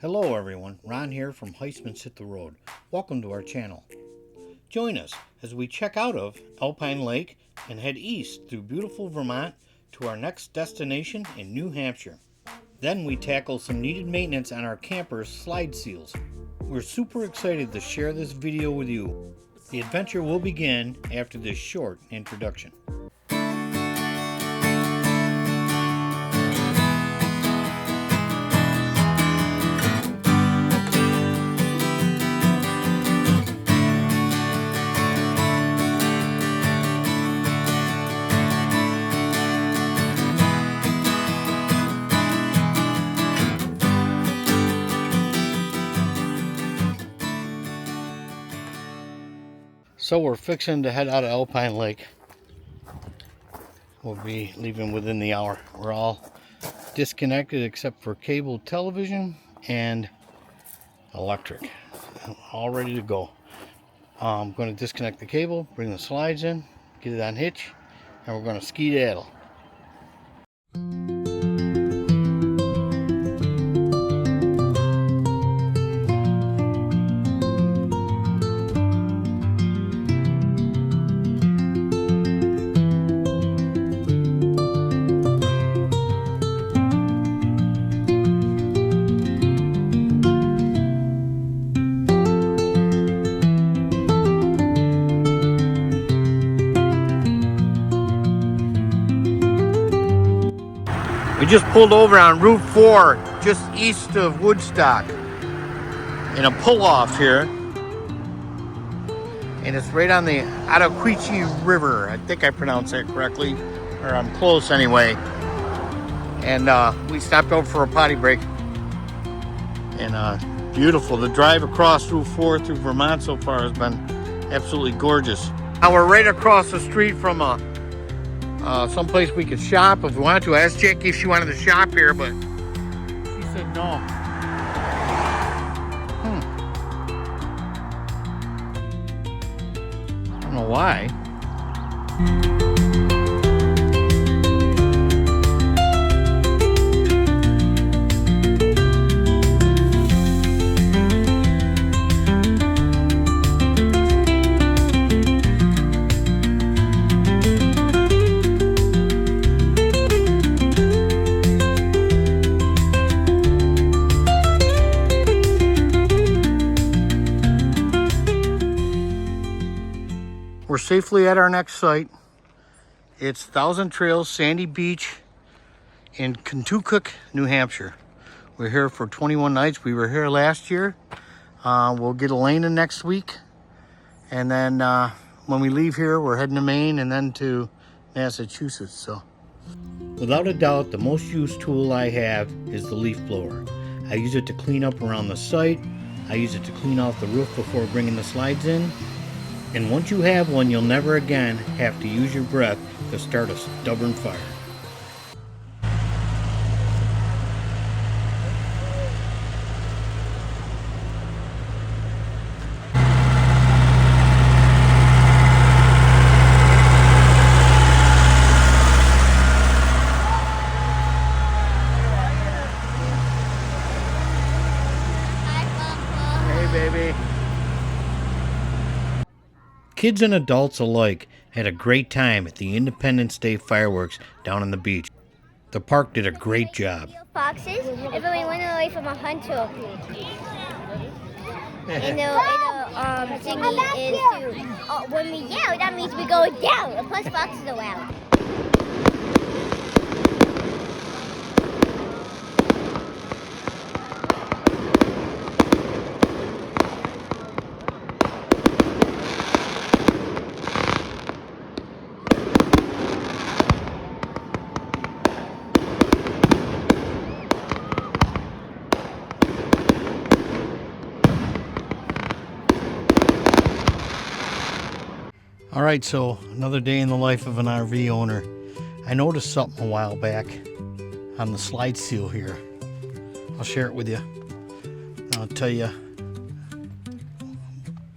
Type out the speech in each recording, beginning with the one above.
Hello everyone, Ron here from HEISTMAN'S HIT THE ROAD. Welcome to our channel. Join us as we check out of Alpine Lake and head east through beautiful Vermont to our next destination in New Hampshire. Then we tackle some needed maintenance on our camper's slide seals. We're super excited to share this video with you. The adventure will begin after this short introduction. So we're fixing to head out of Alpine Lake. We'll be leaving within the hour. We're all disconnected except for cable television and electric. All ready to go. I'm going to disconnect the cable, bring the slides in, get it on hitch, and we're going to skedaddle. We just pulled over on Route 4, just east of Woodstock, in a pull-off here. And it's right on the Ottaquechee River. I think I pronounced that correctly, or I'm close anyway. And we stopped over for a potty break. And beautiful. The drive across Route 4 through Vermont so far has been absolutely gorgeous. Now we're right across the street from someplace we could shop if we wanted to. I asked Jacki if she wanted to shop here, but she said no. I don't know why. We're safely at our next site. It's Thousand Trails Sandy Beach in Kentucky, New Hampshire. We're here for 21 nights. We were here last year. We'll get Elena next week. And then when we leave here, we're heading to Maine and then to Massachusetts. So, without a doubt, the most used tool I have is the leaf blower. I use it to clean up around the site. I use it to clean off the roof before bringing the slides in. And once you have one, you'll never again have to use your breath to start a stubborn fire. Hey, baby. Kids and adults alike had a great time at the Independence Day fireworks down on the beach. The park did a great job. Foxes, if we went away from a hunter. And the thingy is to, when we yell, that means we go down. And plus foxes are loud. All right, so another day in the life of an RV owner. I noticed something a while back on the slide seal here. I'll share it with you. I'll tell you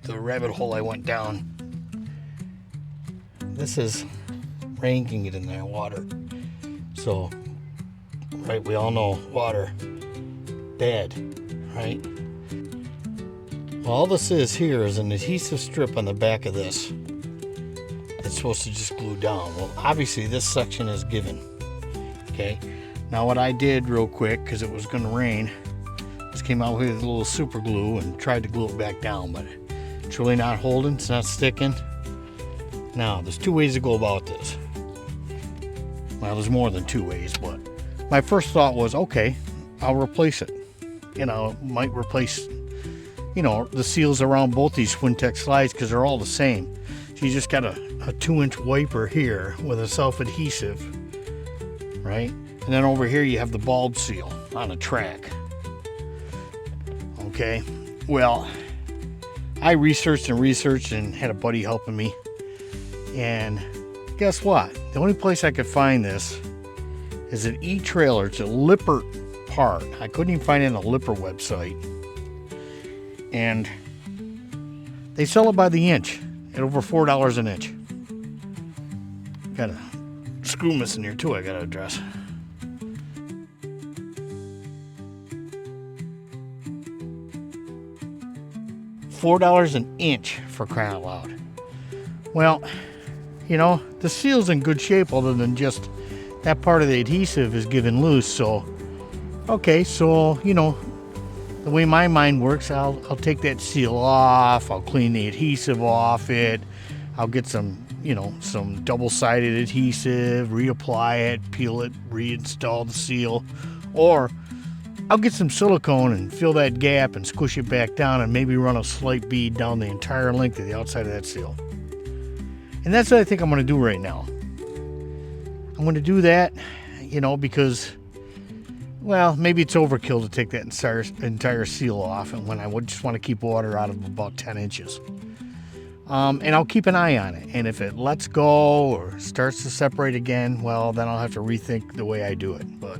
the rabbit hole I went down. This is rain can get in that water. So, right, we all know water, bad, right? Well, all this is here is an adhesive strip on the back of this. It's supposed to just glue down. Well, obviously this section is given. Okay. Now what I did real quick, because it was going to rain, just came out with a little super glue and tried to glue it back down, but it's really not holding. It's not sticking. Now, there's two ways to go about this. Well, there's more than two ways, but my first thought was, okay, I'll replace it. You know, might replace, you know, the seals around both these Swintex slides because they're all the same. So you just got a 2-inch wiper here with a self-adhesive, right? And then over here you have the bulb seal on a track. Okay, well, I researched and had a buddy helping me. And guess what? The only place I could find this is at E-Trailer. It's a Lippert part. I couldn't even find it on the Lippert website. And they sell it by the inch at over $4 an inch. Got a screw missing here too I gotta address. $4 an inch, for crying out loud. Well, you know, the seal's in good shape other than just that part of the adhesive is given loose. So, okay, so, you know, the way my mind works, I'll take that seal off, I'll clean the adhesive off it, I'll get some, you know, some double-sided adhesive, reapply it, peel it, reinstall the seal, or I'll get some silicone and fill that gap and squish it back down and maybe run a slight bead down the entire length of the outside of that seal. And that's what I think I'm going to do right now. I'm going to do that, you know, because, well, maybe it's overkill to take that entire seal off, and when I would just want to keep water out of about 10 inches. And I'll keep an eye on it. And if it lets go or starts to separate again, well, then I'll have to rethink the way I do it. But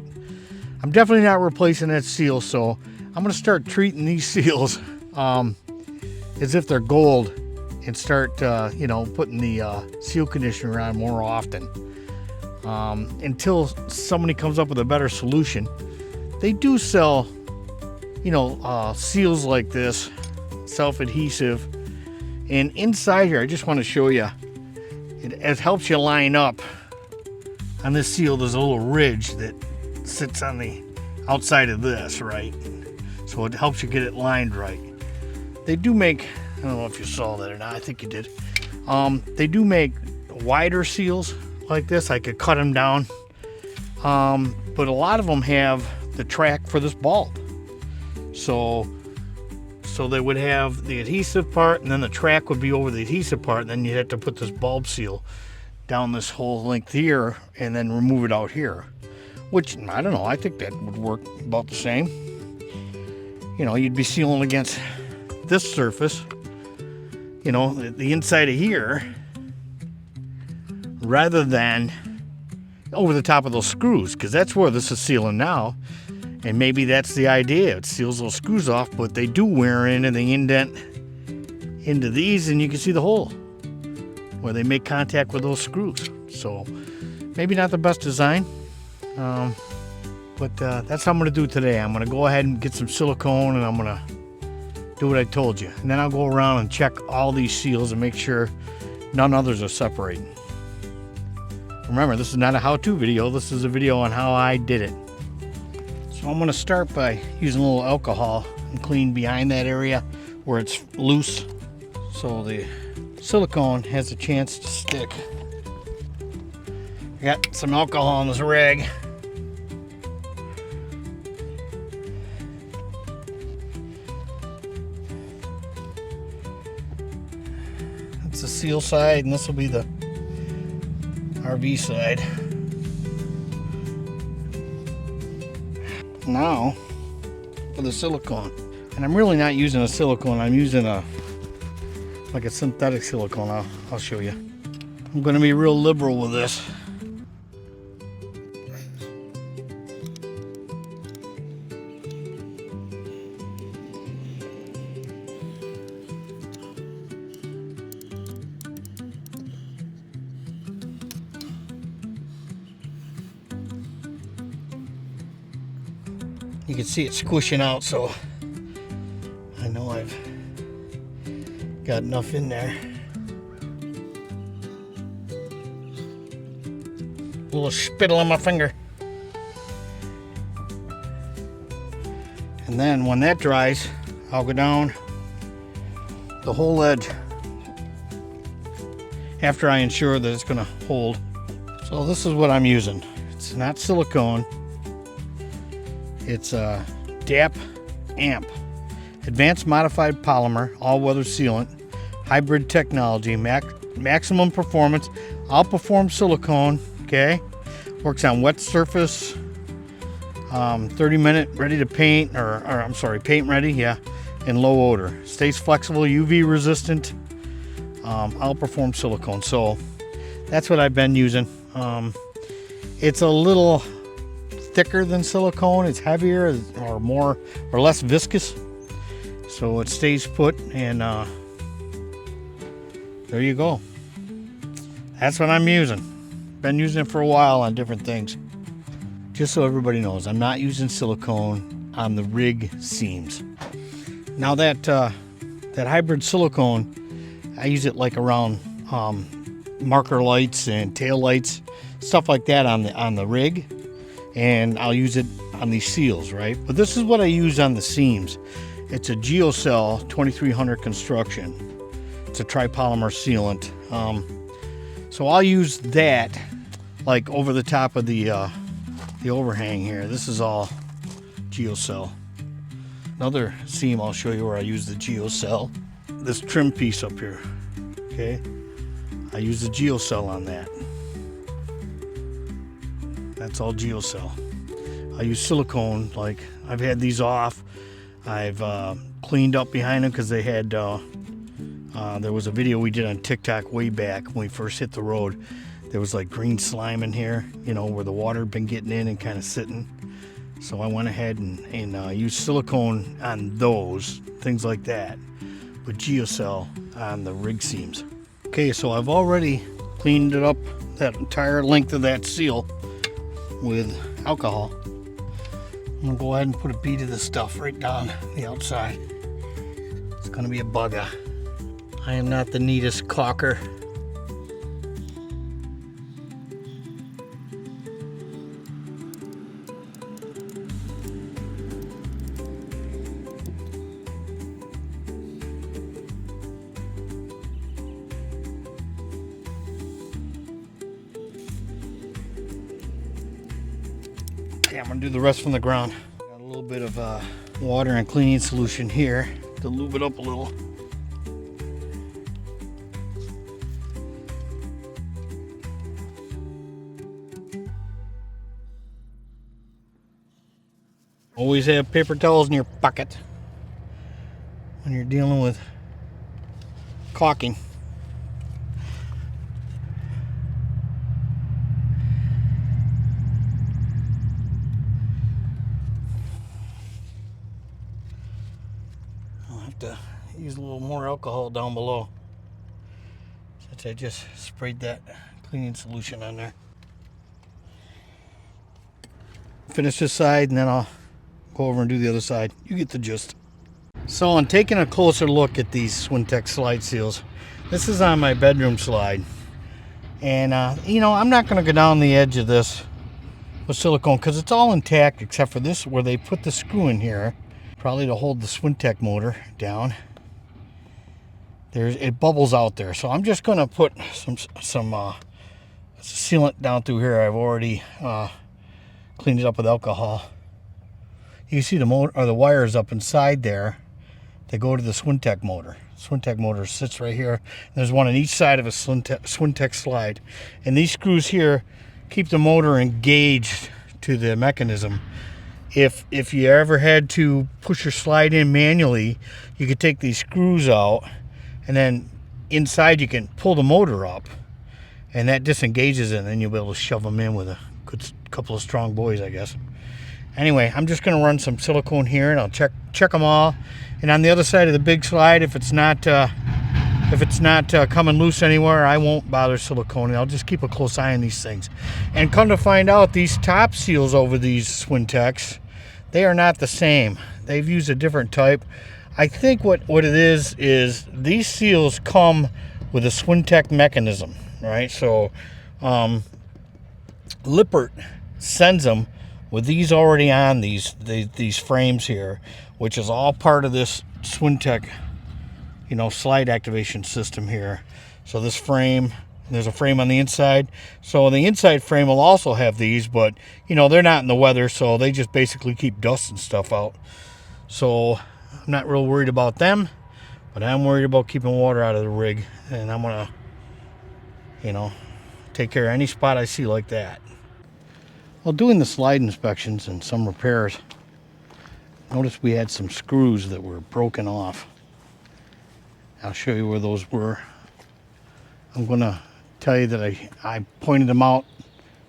I'm definitely not replacing that seal, so I'm going to start treating these seals as if they're gold and start, you know, putting the seal conditioner on more often until somebody comes up with a better solution. They do sell, you know, seals like this, self-adhesive. And inside here, I just want to show you, it helps you line up. On this seal, there's a little ridge that sits on the outside of this, right? So it helps you get it lined right. They do make, I don't know if you saw that or not, I think you did. They do make wider seals like this. I could cut them down. But a lot of them have the track for this bulb. So they would have the adhesive part, and then the track would be over the adhesive part, and then you'd have to put this bulb seal down this whole length here and then remove it out here. Which, I don't know, I think that would work about the same. You know, you'd be sealing against this surface, you know, the inside of here, rather than over the top of those screws, because that's where this is sealing now. And maybe that's the idea. It seals those screws off, but they do wear in and they indent into these, and you can see the hole where they make contact with those screws. So maybe not the best design, but that's what I'm going to do today. I'm going to go ahead and get some silicone, and I'm going to do what I told you. And then I'll go around and check all these seals and make sure none others are separating. Remember, this is not a how-to video. This is a video on how I did it. So I'm going to start by using a little alcohol and clean behind that area where it's loose, so the silicone has a chance to stick. I got some alcohol on this rag. That's the seal side, and this will be the RV side. Now for the silicone, and I'm really not using a silicone, I'm using like a synthetic silicone. I'll show you. I'm going to be real liberal with this. You can see it squishing out, so Got enough in there. A little spittle on my finger. And then when that dries, I'll go down the whole edge after I ensure that it's gonna hold. So this is what I'm using. It's not silicone. It's a DAP AMP, Advanced Modified Polymer, All-Weather Sealant, Hybrid Technology, maximum performance, outperform silicone, okay? Works on wet surface, 30-minute ready to paint, or I'm sorry, paint ready, yeah, and low odor. Stays flexible, UV resistant, outperform silicone. So that's what I've been using. It's a little thicker than silicone. It's heavier or more or less viscous, so it stays put. And there you go. That's what I'm using. Been using it for a while on different things. Just so everybody knows, I'm not using silicone on the rig seams. Now that hybrid silicone, I use it like around marker lights and tail lights, stuff like that on the rig, and I'll use it on these seals, right? But this is what I use on the seams. It's a GeoCell 2300 construction. It's a tripolymer sealant. So I'll use that like over the top of the overhang here. This is all GeoCell. Another seam I'll show you where I use the GeoCell. This trim piece up here, okay? I use the GeoCell on that. That's all GeoCell. I use silicone, like I've had these off. I've cleaned up behind them because they had, there was a video we did on TikTok way back when we first hit the road. There was like green slime in here, you know, where the water had been getting in and kind of sitting. So I went ahead and used silicone on those, things like that, with GeoCell on the rig seams. Okay, so I've already cleaned it up, that entire length of that seal, with alcohol. I'm gonna go ahead and put a bead of this stuff right down the outside. It's gonna be a bugger. I am not the neatest caulker. Okay, I'm gonna do the rest from the ground. Got a little bit of water and cleaning solution here to lube it up a little. Always have paper towels in your pocket when you're dealing with caulking. I'll have to use a little more alcohol down below, since I just sprayed that cleaning solution on there. Finish this side and then I'll go over and do the other side. You get the gist. So I'm taking a closer look at these Swintex slide seals. This is on my bedroom slide. And you know, I'm not going to go down the edge of this with silicone because it's all intact except for this where they put the screw in here, probably to hold the Swintex motor down. It bubbles out there. So I'm just going to put some sealant down through here. I've already cleaned it up with alcohol. You can see the motor or the wires up inside there. They go to the Swintex motor. Swintex motor sits right here. There's one on each side of a Swintex slide. And these screws here keep the motor engaged to the mechanism. If you ever had to push your slide in manually, you could take these screws out, and then inside you can pull the motor up, and that disengages it, and then you'll be able to shove them in with a good couple of strong boys, I guess. Anyway, I'm just going to run some silicone here, and I'll check them all. And on the other side of the big slide, if it's not coming loose anywhere, I won't bother siliconing. I'll just keep a close eye on these things. And come to find out, these top seals over these Swintex, they are not the same. They've used a different type. I think what it is these seals come with a Swintech mechanism, right? So Lippert sends them with these already on these frames here, which is all part of this Swintech, you know, slide activation system here. So this frame, there's a frame on the inside. So the inside frame will also have these, but you know, they're not in the weather, so they just basically keep dust and stuff out. So I'm not real worried about them, but I'm worried about keeping water out of the rig, and I'm gonna, you know, take care of any spot I see like that. Well, doing the slide inspections and some repairs, notice we had some screws that were broken off. I'll show you where those were. I'm gonna tell you that I pointed them out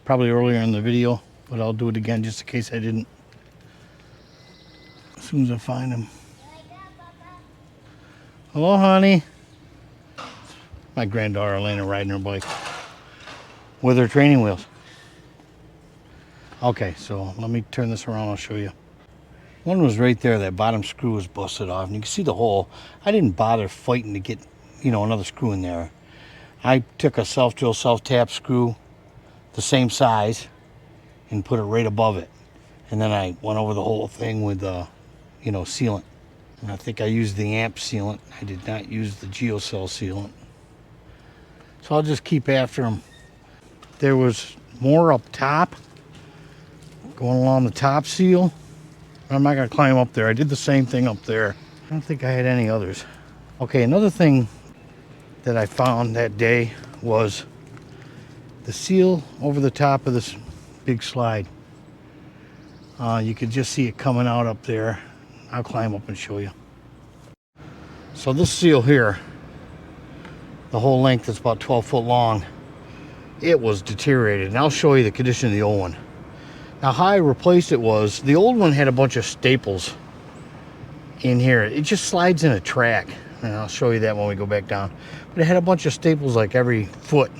probably earlier in the video, but I'll do it again just in case I didn't, as soon as I find them. Hello, honey. My granddaughter Elena riding her bike with her training wheels. Okay, so let me turn this around, I'll show you. One was right there, that bottom screw was busted off, and you can see the hole. I didn't bother fighting to get, you know, another screw in there. I took a self-drill, self-tap screw, the same size, and put it right above it. And then I went over the whole thing with, you know, sealant. And I think I used the amp sealant. I did not use the geocell sealant. So I'll just keep after them. There was more up top, going along the top seal. I'm not gonna climb up there. I did the same thing up there. I don't think I had any others. Okay, another thing that I found that day was the seal over the top of this big slide. You could just see it coming out up there. I'll climb up and show you. So this seal here, the whole length is about 12 foot long. It was deteriorated, and I'll show you the condition of the old one. Now, how I replaced it was, the old one had a bunch of staples in here. It just slides in a track, and I'll show you that when we go back down. But it had a bunch of staples like every foot,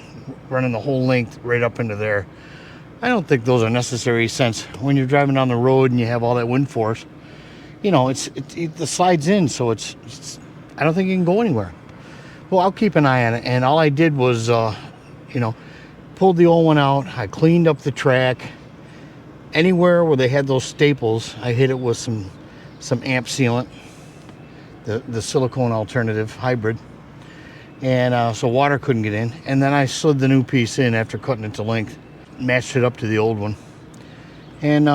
running the whole length right up into there. I don't think those are necessary, since when you're driving down the road and you have all that wind force, you know, it slides in, so it's I don't think it can go anywhere. Well, I'll keep an eye on it, and all I did was, you know, pulled the old one out. I cleaned up the track. Anywhere where they had those staples, I hit it with some amp sealant, the silicone alternative hybrid, and so water couldn't get in. And then I slid the new piece in after cutting it to length, matched it up to the old one, and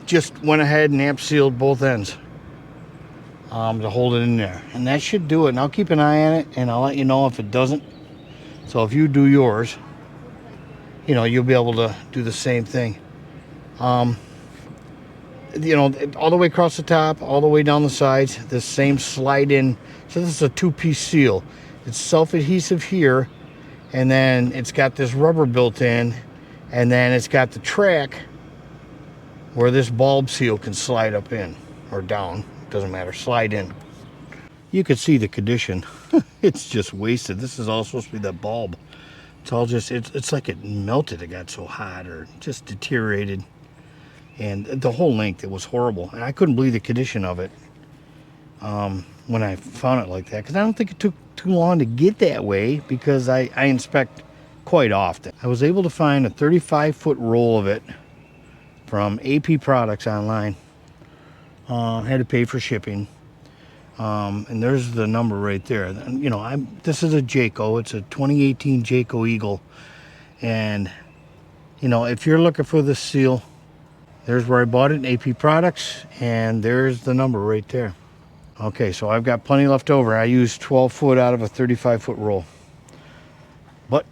just went ahead and amp sealed both ends to hold it in there. And that should do it. And I'll keep an eye on it, and I'll let you know if it doesn't. So if you do yours, you know, you'll be able to do the same thing. You know, all the way across the top, all the way down the sides, this same slide in. So this is a two-piece seal. It's self-adhesive here, and then it's got this rubber built in, and then it's got the track where this bulb seal can slide up in or down, doesn't matter, slide in. You can see the condition. It's just wasted. This is all supposed to be that bulb. It's all just, it's like it melted. It got so hot, or just deteriorated. And the whole length, it was horrible. And I couldn't believe the condition of it when I found it like that. Because I don't think it took too long to get that way, because I inspect quite often. I was able to find a 35-foot roll of it from AP Products online. Had to pay for shipping. And there's the number right there. You know, this is a Jayco. It's a 2018 Jayco Eagle. And, you know, if you're looking for this seal, there's where I bought it, AP Products, and there's the number right there. Okay, so I've got plenty left over. I used 12 foot out of a 35-foot roll. But,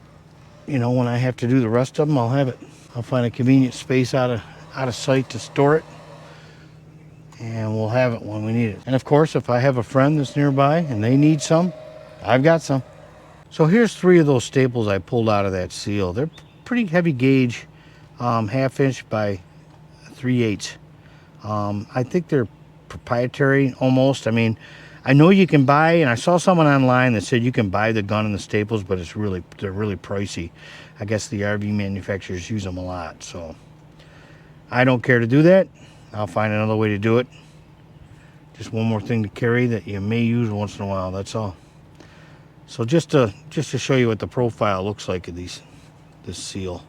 you know, when I have to do the rest of them, I'll have it. I'll find a convenient space out of sight to store it, and we'll have it when we need it. And of course, if I have a friend that's nearby and they need some, I've got some. So here's 3 of those staples I pulled out of that seal. They're pretty heavy gauge, 1/2 inch by 3/8. I think they're proprietary almost. I mean, I know you can buy, and I saw someone online that said you can buy the gun and the staples, but they're really pricey. I guess the RV manufacturers use them a lot, so I don't care to do that. I'll find another way to do it. Just one more thing to carry that you may use once in a while, that's all. So just to show you what the profile looks like of this seal.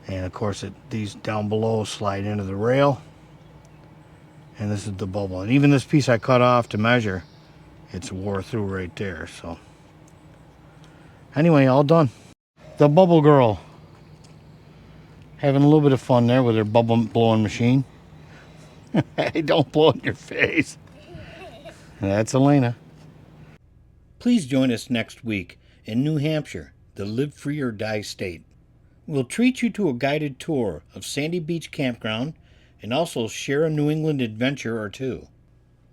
And of course these down below slide into the rail. And this is the bubble. And even this piece I cut off to measure, it's wore through right there. So anyway, all done. The bubble girl. Having a little bit of fun there with her bubble blowing machine. Hey, don't blow in your face. That's Elena. Please join us next week in New Hampshire, the live free or die state. We'll treat you to a guided tour of Sandy Beach Campground and also share a New England adventure or two.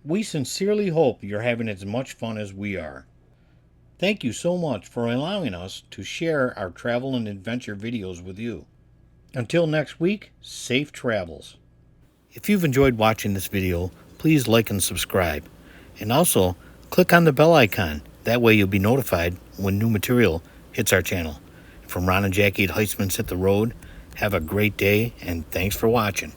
We sincerely hope you're having as much fun as we are. Thank you so much for allowing us to share our travel and adventure videos with you. Until next week, safe travels. If you've enjoyed watching this video, please like and subscribe. And also, click on the bell icon. That way you'll be notified when new material hits our channel. From Rohn and Jacki at HEISTMAN'S HIT THE ROAD, have a great day and thanks for watching.